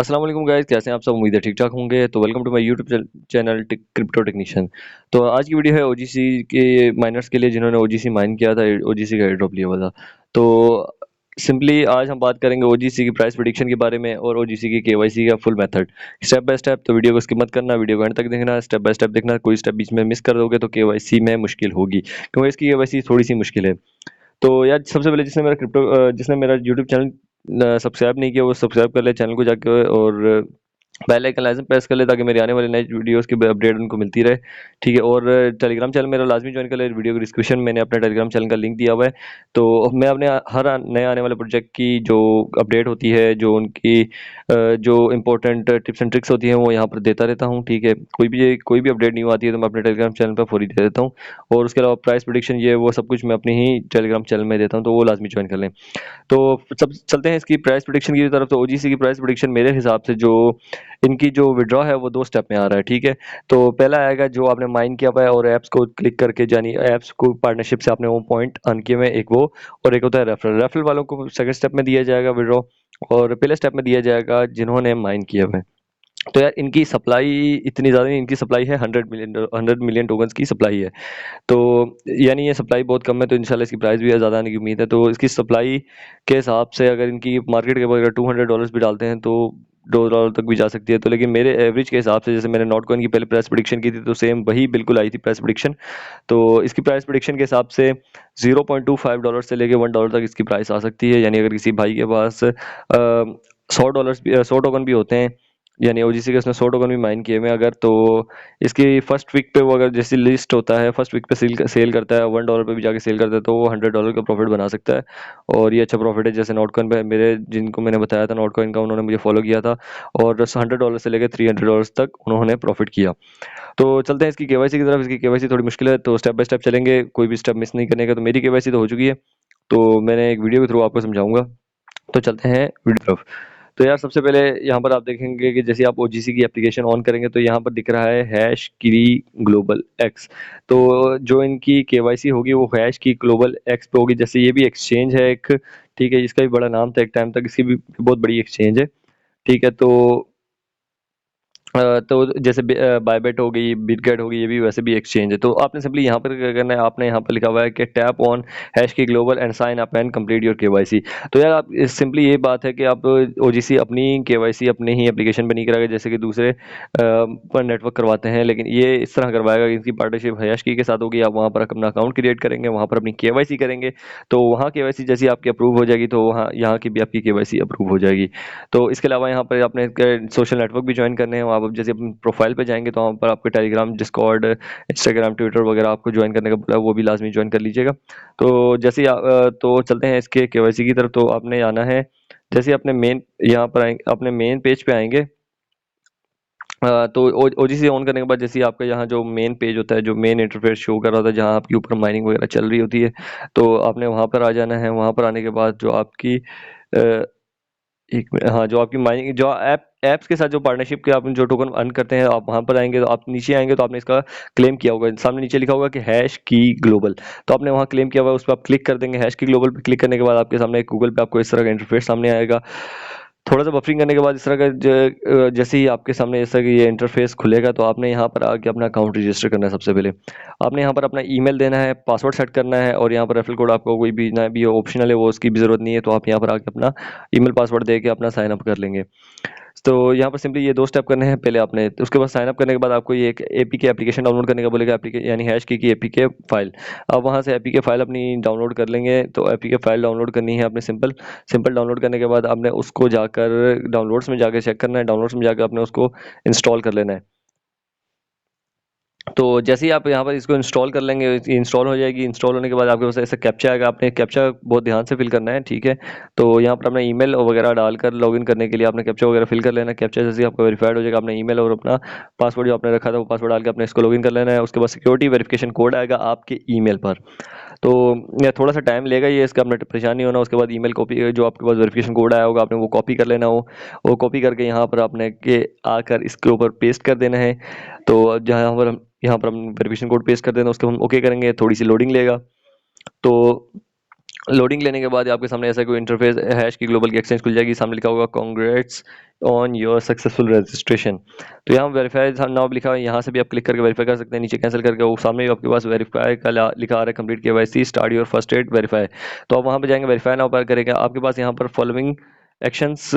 अस्सलाम वालेकुम गाइस, कैसे हैं आप सब? उम्मीद है ठीक ठाक होंगे। तो welcome to my YouTube channel crypto technician. तो आज की वीडियो है ओजीसी के माइनर्स के लिए जिन्होंने ओजीसी माइन किया था, ओजीसी का एयर ड्रॉप लिया हुआ था। तो सिंपली आज हम बात करेंगे ओजीसी की प्राइस प्रिडिक्शन के बारे में और ओजीसी की केवाईसी का full method step by step. तो वीडियो को स्किप मत करना, वीडियो को एंड तक देखना, स्टेप बाय स्टेप देखना। कोई स्टेप बीच में मिस कर दोगे तो केवाईसी में मुश्किल होगी, क्योंकि इसकी केवाईसी थोड़ी सी मुश्किल है। तो यार सबसे पहले जिसने मेरा यूट्यूब चैनल सब्सक्राइब नहीं किया वो सब्सक्राइब कर ले चैनल को जाके, और बेल आइकन लाजम प्रेस कर ले ताकि मेरे आने वाले नए वीडियोस की अपडेट उनको मिलती रहे। ठीक है, और टेलीग्राम चैनल मेरा लाजमी ज्वाइन कर ले। वीडियो के डिस्क्रिप्शन में मैंने अपने टेलीग्राम चैनल का लिंक दिया हुआ है। तो मैं अपने हर नए आने वाले प्रोजेक्ट की जो अपडेट होती है, जो उनकी जो इंपॉर्टेंट टिप्स एंड ट्रिक्स होती हैं वो यहाँ पर देता रहता हूँ। ठीक है, कोई भी अपडेट न्यू आती है तो मैं अपने टेलीग्राम चैनल पर फौरी दे देता हूँ। और उसके अलावा प्राइस प्रिडिक्शन ये वो सब कुछ मैं अपनी ही टेलीग्राम चैनल में देता हूँ, तो वो लाजमी ज्वाइन कर लें। तो सब चलते हैं इसकी प्राइस प्रिडिक्शन की तरफ। तो ओजीसी की प्राइस प्रिडिक्शन मेरे हिसाब से जो इनकी जो विड्रॉ है वो दो स्टेप में आ रहा है। ठीक है, तो पहला आएगा जो आपने माइन किया हुआ है और ऐप्स को क्लिक करके, यानी ऐप्स को पार्टनरशिप से आपने वो पॉइंट अर्न किए हुए हैं, एक वो। और एक होता है रेफरल। रेफरल वालों को सेकंड स्टेप में दिया जाएगा विड्रॉ, और पहले स्टेप में दिया जाएगा जिन्होंने माइन किया हुआ है। तो यार इनकी सप्लाई इतनी ज़्यादा नहीं, इनकी सप्लाई है 100 मिलियन टोकन्स की सप्लाई है। तो यानी ये सप्लाई बहुत कम है, तो इंशाल्लाह इसकी प्राइस भी ज़्यादा आने की उम्मीद है। तो इसकी सप्लाई के हिसाब से अगर इनकी मार्केट के अगर $200 भी डालते हैं तो $2 तक भी जा सकती है। तो लेकिन मेरे एवरेज के हिसाब से, जैसे मैंने नॉट कॉइन की पहले प्राइस प्रिडिक्शन की थी तो सेम वही बिल्कुल आई थी प्राइस प्रिडिक्शन। तो इसकी प्राइस प्रिडिक्शन के हिसाब से $0.25 से लेके $1 तक इसकी प्राइस आ सकती है। यानी अगर किसी भाई के पास 100 टोकन भी होते हैं, यानी ओजीसी के उसने 100 टोकन भी माइन किए हुए हैं अगर, तो इसकी फर्स्ट वीक पे वो अगर जैसे लिस्ट होता है फर्स्ट वीक पे सेल करता है, $1 पे भी जाके सेल करता है, तो वो $100 का प्रॉफिट बना सकता है। और ये अच्छा प्रॉफिट है। जैसे नोटकॉइन पे मेरे जिनको मैंने बताया था नोटकॉइन का, उन्होंने मुझे फॉलो किया था और $100 से लेकर $300 तक उन्होंने प्रॉफिट किया। तो चलते हैं इसकी केवाईसी की तरफ। इसकी केवाईसी थोड़ी मुश्किल है, तो स्टेप बाय स्टेप चलेंगे, कोई भी स्टेप मिस नहीं करने का। तो मेरी केवाईसी तो हो चुकी है, तो मैंने एक वीडियो के थ्रू आपको समझाऊंगा। तो चलते हैं वीडियो तरफ। तो यार सबसे पहले यहाँ पर आप देखेंगे कि जैसे आप ओजीसी की एप्लीकेशन ऑन करेंगे तो यहाँ पर दिख रहा है हैश की ग्लोबल एक्स। तो जो इनकी केवाईसी होगी वो हैश की ग्लोबल एक्स पे होगी। जैसे ये भी एक्सचेंज है एक, ठीक है, जिसका भी बड़ा नाम था एक टाइम तक, इसकी भी बहुत बड़ी एक्सचेंज है। ठीक है, तो तो जैसे बायबेट हो गई, बिटगेट हो गई, ये भी वैसे भी एक्सचेंज है। तो आपने सिंपली यहाँ पर क्या करना है, आपने यहाँ पर लिखा हुआ है कि tap on HashKey Global and sign up and complete your KYC. तो यार आप सिंपली ये बात है कि आप ओजीसी अपनी केवाईसी अपने ही एप्लीकेशन पे नहीं कराएगा जैसे कि दूसरे पर नेटवर्क करवाते हैं, लेकिन ये इस तरह करवाएगा कि इनकी पार्टनरशिप हैश की के साथ होगी। आप वहाँ पर अपना अकाउंट क्रिएट करेंगे, वहाँ पर अपनी केवाईसी करेंगे, तो वहाँ केवाईसी जैसी आपकी अप्रूव हो जाएगी तो वहाँ यहाँ की भी आपकी केवाईसी अप्रूव हो जाएगी। तो इसके अलावा यहाँ पर आपने सोशल नेटवर्क भी ज्वाइन करने हैं। वहाँ पर जैसे अपनी प्रोफाइल पे जाएंगे तो वहाँ पर आपके टेलीग्राम, डिस्कॉर्ड, इंस्टाग्राम, ट्विटर वगैरह आपको ज्वाइन करने का बोला है, वो भी लाजमी ज्वाइन कर लीजिएगा। तो जैसे ही तो चलते हैं इसके केवाईसी की तरफ। तो आपने आना है, जैसे ही अपने मेन यहाँ पर आएंगे, अपने मेन पेज पे आएंगे, तो ओजीसी ऑन करने के बाद जैसे ही आपका यहाँ जो मेन पेज होता है, जो मेन इंटरफेस शो कर रहा होता है, जहाँ आपके ऊपर माइनिंग वगैरह चल रही होती है, तो आपने वहाँ पर आ जाना है। वहाँ पर आने के बाद जो आपकी अ, एक मिनट, हाँ, जो आपकी माइनिंग जो ऐप्स के साथ जो पार्टनरशिप के आप जो टोकन अर्न करते हैं, आप वहाँ पर आएँगे तो आप नीचे आएँगे तो आपने इसका क्लेम किया होगा। सामने नीचे लिखा होगा कि हैश की ग्लोबल, तो आपने वहाँ क्लेम किया हुआ है, उस पे आप क्लिक कर देंगे। हैश की ग्लोबल पे क्लिक करने के बाद आपके सामने एक गूगल पे आपको इस तरह का इंटरफेस सामने आएगा। थोड़ा सा बफरिंग करने के बाद इस तरह का जैसे ही आपके सामने इस तरह का ये इंटरफेस खुलेगा तो आपने यहाँ पर आके अपना अकाउंट रजिस्टर करना है। सबसे पहले आपने यहाँ पर अपना ईमेल देना है, पासवर्ड सेट करना है, और यहाँ पर रेफरल कोड आपको कोई भी ना भी ऑप्शनल है, वो उसकी भी ज़रूरत नहीं है। तो आप यहाँ पर आके अपना ईमेल पासवर्ड दे के अपना साइन अप कर लेंगे। तो यहाँ पर सिंपली ये दो स्टेप करने हैं पहले आपने। तो उसके बाद साइन अप करने के बाद आपको ये एक एपीके एप्लीकेशन डाउनलोड करने का बोलेगा, एपीके यानी हैश की एपीके फाइल। आप वहाँ से एपीके फाइल अपनी डाउनलोड कर लेंगे। तो एपीके फाइल डाउनलोड करनी है आपने, सिंपल सिंपल डाउनलोड करने के बाद आपने उसको जाकर डाउनलोड्स में जाकर चेक करना है, डाउनलोड्स में जाकर आपने उसको इंस्टॉल कर लेना है। तो जैसे ही आप यहाँ पर इसको इंस्टॉल कर लेंगे, इंस्टॉल हो जाएगी। इंस्टॉल होने के बाद आपके पास ऐसा कैप्चा आएगा, आपने कैप्चा बहुत ध्यान से फिल करना है। ठीक है, तो यहाँ पर अपना ईमेल वगैरह डालकर लॉगिन करने के लिए आपने कैप्चा वगैरह फिल कर लेना है। कैप्चा जैसे ही आपका वेरीफाइड हो जाएगा, अपना ईमेल और अपना पासवर्ड जो आपने रखा था वो पासवर्ड डाल के अपने इसको लॉगिन कर लेना है। उसके बाद सिक्योरिटी वेरिफिकेशन कोड आएगा आपके ईमेल पर। तो ये थोड़ा सा टाइम लेगा ये, इसका अपना परेशान नहीं होना। उसके बाद ईमेल कॉपी जो आपके पास वेरिफिकेशन कोड आया होगा आपने वो कॉपी कर लेना हो, वो कॉपी करके यहाँ पर आपने के आकर इसके ऊपर पेस्ट कर देना है। तो यहाँ पर हम वेरिफिकेशन कोड पेस्ट कर देना, उसके हम ओके करेंगे, थोड़ी सी लोडिंग लेगा। तो लोडिंग लेने के बाद आपके सामने ऐसा कोई इंटरफेस हैश की ग्लोबल की एक्सचेंज खुल जाएगी, सामने लिखा होगा congrats on your successful registration. तो यहाँ वेरीफाई नाउ लिखा है, यहाँ से भी आप क्लिक करके वेरीफाई कर सकते हैं, नीचे कैंसिल करके वो सामने भी आपके पास वेरीफाई का लिखा आ रहा है, complete KYC start your first aid verify. तो आप वहाँ पे जाएंगे, वेरीफाई नाउ पर करेंगे, आपके पास यहाँ पर फॉलोइंग एक्शंस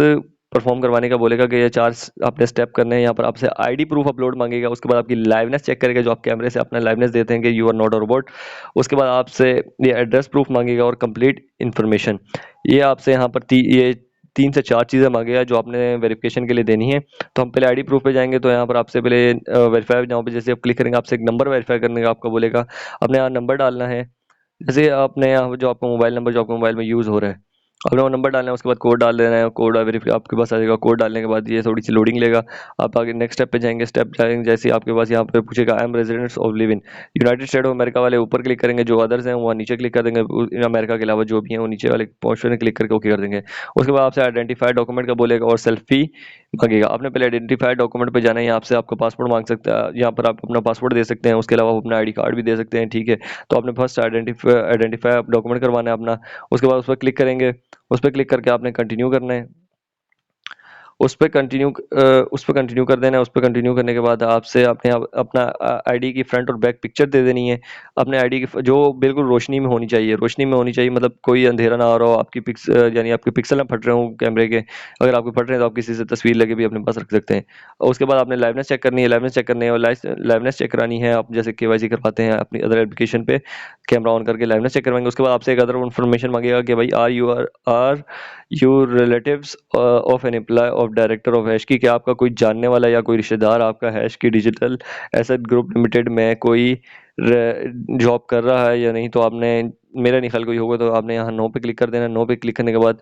परफॉर्म करवाने का बोलेगा कि ये 4 आपने स्टेप करने हैं। यहाँ पर आपसे आईडी प्रूफ अपलोड मांगेगा, उसके बाद आपकी लाइवनेस चेक करेगा, जो आप कैमरे से अपना लाइवनेस देते हैं कि you are not a robot. उसके बाद आपसे ये एड्रेस प्रूफ मांगेगा और कंप्लीट इन्फॉर्मेशन। ये आपसे यहाँ पर ये 3 से 4 चीज़ें मांगेगा जो आपने वेरिफिकेशन के लिए देनी है। तो हम पहले आईडी प्रूफ पे जाएंगे, तो यहाँ पर आपसे पहले वेरीफाई जहाँ पे जैसे आप क्लिक करेंगे, आपसे एक नंबर वेरीफाई करने का आपका बोलेगा, अपने यहाँ नंबर डालना है। जैसे आपने यहाँ जो आपका मोबाइल नंबर जो आपका मोबाइल में यूज़ हो रहा है, आपने वो नंबर डालना है, उसके बाद कोड डाल देना है, कोड वेरीफाई आपके पास आ जाएगा। कोड डालने के बाद ये थोड़ी सी लोडिंग लेगा, आप आगे नेक्स्ट स्टेप पे जाएंगे। स्टेप जाएंगे जैसे आपके पास यहाँ पे पूछेगा I am residents of live in United state of America वाले ऊपर क्लिक करेंगे, जो अदर्स हैं वो नीचे क्लिक कर देंगे, अमेरिका के अलावा जो भी हैं वो नीचे वाले पोर्शन में क्लिक करके ओके कर देंगे। उसके बाद आपसे आइडेंटिफाइड डॉक्यूमेंट का बोलेगा और सेल्फी मांगेगा। आपने पहले आइडेंटिफाइड डॉक्यूमेंट पे जाना है, यहाँ से आपका पासपोर्ट मांग सकता है, यहाँ पर आप अपना पासपोर्ट दे सकते हैं, उसके अलावा आप अपना आईडी कार्ड भी दे सकते हैं, ठीक है। तो आपने फर्स्ट आइडेंटिफाई डॉक्यूमेंट करवाना है अपना, उसके बाद उस पर क्लिक करेंगे, उस पर क्लिक करके आपने कंटिन्यू करना है, उस पे कंटिन्यू कर देना है। उस पे कंटिन्यू करने के बाद आपसे अपने अपना आईडी की फ्रंट और बैक पिक्चर दे देनी है। अपने आईडी की जो बिल्कुल रोशनी में होनी चाहिए, रोशनी में होनी चाहिए, मतलब कोई अंधेरा ना आ रहा हो, आपकी यानी आपके पिक्सल ना फट रहे हो कैमरे के। अगर आपके फट रहे हैं तो आप किसी से तस्वीर लगे भी अपने पास रख सकते हैं। और उसके बाद आपने लाइवनेस चेक करनी है, लाइवनेस चेक करनी है और लाइवनेस चेक करानी है। आप जैसे केवाईसी करवाते हैं अपनी अदर एप्लीकेशन पे, कैमरा ऑन करके लाइवनेस चेक करवाएंगे। उसके बाद आपसे एक अदर इन्फॉर्मेशन मांगेगा कि भाई are you relatives of an employee of director of HashKey, क्या आपका कोई जानने वाला या कोई रिश्तेदार आपका हैश की डिजिटल एसेट ग्रुप लिमिटेड में कोई जॉब कर रहा है या नहीं। तो आपने, मेरा नहीं ख्याल कोई होगा, तो आपने यहाँ नो पे क्लिक कर देना। नो पे क्लिक करने के बाद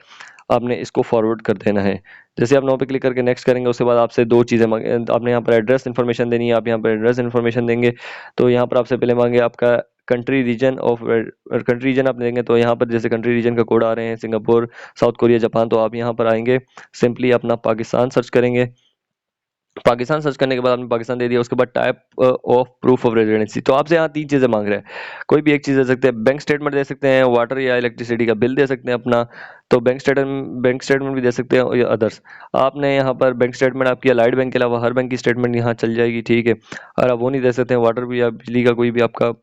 आपने इसको फॉरवर्ड कर देना है। जैसे आप नो पे क्लिक करके नेक्स्ट करेंगे, उसके बाद आपसे 2 चीज़ें मांगे, आपने यहाँ पर एड्रेस इन्फॉर्मेशन देनी है, आप यहाँ पर एड्रेस इन्फॉर्मेशन देंगे। तो यहाँ पर आपसे पहले मांगे आपका country reason of country reason आप देंगे, तो यहाँ पर जैसे कंट्री रीजन का कोड आ रहे हैं सिंगापुर, साउथ कोरिया, जापान, तो आप यहाँ पर आएंगे, सिंपली अपना पाकिस्तान सर्च करेंगे। पाकिस्तान सर्च करने के बाद आपने पाकिस्तान दे दिया। उसके बाद type of proof of residency, तो आपसे यहाँ 3 चीज़ें मांग रहे हैं, कोई भी एक चीज़ दे सकते हैं। बैंक स्टेटमेंट दे सकते हैं, वाटर या इलेक्ट्रिसिटी का बिल दे सकते हैं अपना, तो बैंक स्टेटमेंट भी दे सकते हैं या अदर्स। आपने यहाँ पर बैंक स्टेटमेंट आपकी अलाइड बैंक के अलावा हर बैंक की स्टेटमेंट यहाँ चल जाएगी, ठीक है। अगर आप वो नहीं दे सकते हैं, वाटर भी या बिजली का कोई भी आपका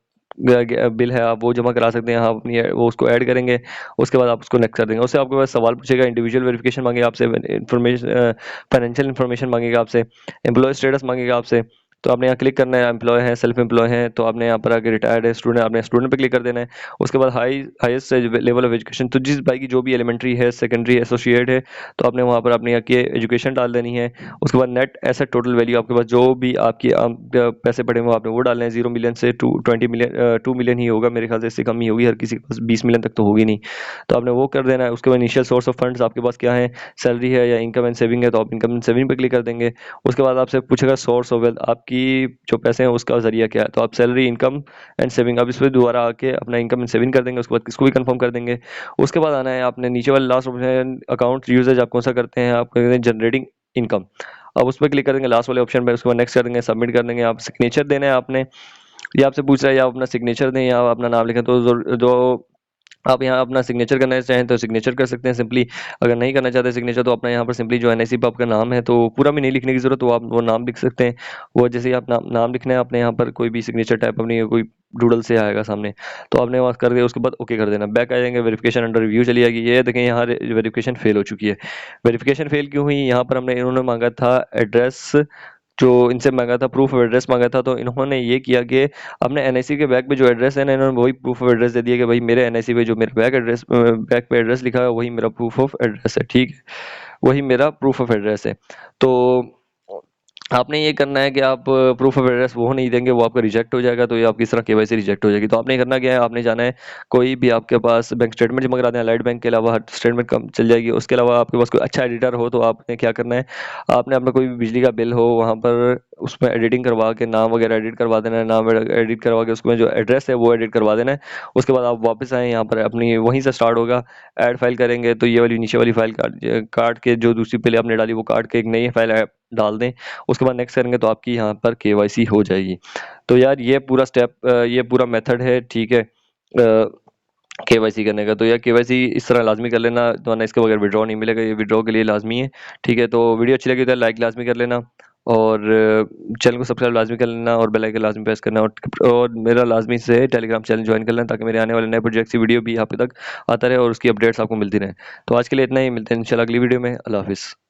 बिल है, आप वो जमा करा सकते हैं, आप अपनी वो उसको ऐड करेंगे। उसके बाद आप उसको नेक्स्ट कर देंगे। उससे आपके पास सवाल पूछेगा, इंडिविजुअल वेरिफिकेशन मांगेगा आपसे, इन्फॉर्मेशन फाइनेंशियल इन्फॉर्मेशन मांगेगा आपसे, एम्प्लॉय स्टेटस मांगेगा आपसे। तो आपने यहाँ क्लिक करना है, एम्प्लॉय है, सेल्फ एम्प्लॉय है, तो आपने यहाँ पर आगे रिटायर्ड है, स्टूडेंट, आपने स्टूडेंट पे क्लिक कर देना है। उसके बाद हाईएस्ट लेवल ऑफ एजुकेशन, तो जिस भाई की जो भी एलिमेंट्री है, सेकेंडरी, एसोसिएट है, तो आपने वहाँ पर अपनी यहाँ की एजुकेशन डाल देनी है। उसके बाद नेट एसेट टोटल वैल्यू, आपके पास जो भी आपकी पैसे पड़े हुए आपने वो डालने हैं। 0 मिलियन से 20 मिलियन 2 मिलियन ही होगा मेरे ख्याल से, इससे कम ही होगी, हर किसी के पास 20 मिलियन तक तो होगी नहीं, तो आपने वो कर देना है। उसके बाद इनिशियल सोर्स ऑफ फंड्स आपके पास क्या है, सैलरी है या इनकम एंड सेविंग है, तो आप इनकम एंड सेविंग पे क्लिक कर देंगे। उसके बाद आपसे पूछेगा सोर्स ऑफ वेल्थ, आपकी जो पैसे हैं उसका जरिया क्या है, तो आप सैलरी, इनकम एंड सेविंग, आप इस पर दोबारा आके अपना इनकम एंड सेविंग कर देंगे। उसके बाद किसको भी कंफर्म कर देंगे। उसके बाद आना है आपने नीचे वाले लास्ट ऑप्शन, अकाउंट यूजेज आप कौन सा करते हैं, आप करते हैं जनरेटिंग इनकम, अब उस पर क्लिक कर देंगे लास्ट वाले ऑप्शन पे। उसके बाद नेक्स्ट कर देंगे, सबमिट कर देंगे। आप सिग्नेचर देना है आपने, ये आपसे पूछ रहा है या आप अपना सिग्नेचर दें या आप अपना नाम लिखें, तो जो आप यहाँ अपना सिग्नेचर करना चाहें तो सिग्नेचर कर सकते हैं सिंपली। अगर नहीं करना चाहते सिग्नेचर, तो अपना यहाँ पर सिंपली जो एनआईसी पे आपका नाम है, तो पूरा भी नहीं लिखने की जरूरत, तो आप वो नाम लिख सकते हैं। वो जैसे ही आप नाम लिखना है, अपने यहाँ पर कोई भी सिग्नेचर टाइप अपनी कोई डूडल से आएगा सामने, तो आपने वहाँ कर दिया। उसके बाद ओके कर देना, बैक आ जाएंगे, वेरिफिकेशन अंडर रिव्यू चली जाएगी। ये देखें यहाँ वेरिफिकेशन फेल हो चुकी है। वेरिफिकेशन फेल क्यों हुई, यहाँ पर इन्होंने मांगा था एड्रेस, जो इनसे मांगा था प्रूफ ऑफ एड्रेस मांगा था, तो इन्होंने ये किया कि अपने एनआईसी के बैक पे जो एड्रेस है ना, इन्होंने वही प्रूफ ऑफ एड्रेस दे दिया कि भाई मेरे एनआईसी पे जो मेरा बैक पे एड्रेस लिखा है वही मेरा प्रूफ ऑफ एड्रेस है, ठीक है, वही मेरा प्रूफ ऑफ एड्रेस है। तो आपने ये करना है कि आप प्रूफ ऑफ एड्रेस वो नहीं देंगे, वो आपका रिजेक्ट हो जाएगा, तो ये आपकी इस तरह केवाईसी रिजेक्ट हो जाएगी। तो आपने करना क्या है, आपने जाना है, कोई भी आपके पास बैंक स्टेटमेंट जमा करा दें, अलाइड बैंक के अलावा हर स्टेटमेंट कम चल जाएगी। उसके अलावा आपके पास कोई अच्छा एडिटर हो, तो आपने क्या करना है, आपने अपना कोई भी बिजली का बिल हो वहाँ पर उसमें एडिटिंग करवा के नाम वगैरह एडिट करवा देना है, नाम एडिट करवा के उसमें जो एड्रेस है वो एडिट करवा देना है। उसके बाद आप वापस आए यहाँ पर, अपनी वहीं से स्टार्ट होगा, ऐड फाइल करेंगे, तो ये वाली नीचे वाली फाइल काट के जो दूसरी पहले आपने डाली वो काट के एक नई फाइल डाल दें। उसके बाद नेक्स्ट करेंगे तो आपकी यहाँ पर केवाईसी हो जाएगी। तो यार ये पूरा स्टेप, ये पूरा मेथड है, ठीक है। केवाईसी करने का। तो यार केवाईसी इस तरह लाज़मी कर लेना, वरना इसके बगैर विड्रॉ नहीं मिलेगा, ये विड्रॉ के लिए लाज़मी है। ठीक है, तो वीडियो अच्छी लगी तो लाइक लाज़मी कर लेना, और चैनल को सब्सक्राइब लाज़मी कर लेना, और बेल आइकन लाज़मी प्रेस करना, और मेरा लाज़मी से टेलीग्राम चैनल जॉइन कर लेना, ताकि मेरे आने वाले नए प्रोजेक्ट्स की वीडियो भी आप तक आता रहे और उसकी अपडेट्स आपको मिलती रहें। तो आज के लिए इतना ही, मिलते हैं इंशाल्लाह अगली वीडियो में। अल्लाह हाफ़िज़।